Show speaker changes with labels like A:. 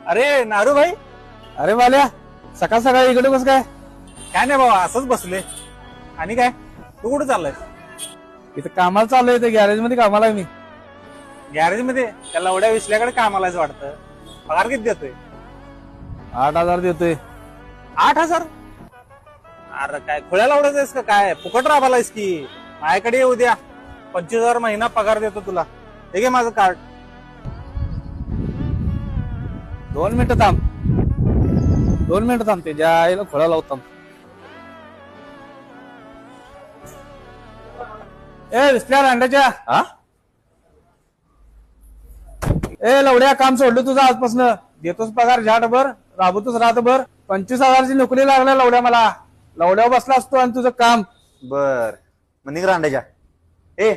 A: अरे नारू भाई.
B: अरे वाल्या सकाळ सकाळी इकडे कस काय?
A: काय नाही बाबा, असंच बसले. आणि काय, तू कुठे चाललाय?
B: इथं कामाला चालू आहे, गॅरेज मध्ये कामाला आहे मी.
A: गॅरेज मध्ये त्याला एवढ्या विसल्याकडे कामालाच वाटतं. पगार किती देतोय?
B: 8,000 देतोय.
A: 8,000? अरे काय खुळ्याला आवडायचं का काय? फुकट राबालायस की. माझ्याकडे येऊ द्या, 25,000 महिना पगार देतो तुला. हे घे माझं कार्ड.
B: 2 मिनिटं थांब. 2 मिनिटं थांब, त्याच्या आईला खोळा लावताम. ए विसल्या रांड्याच्या.
C: हा
B: ए लवड्या, काम सोडलं तुझं आजपासून. देतोस पगार झाटभर, राबवतोस रातभर. 25,000ची नोकरी लागल्या लवड्या मला. लवड्या बसला असतो आणि तुझं काम.
C: बर मग निघ रांड्याच्या. ए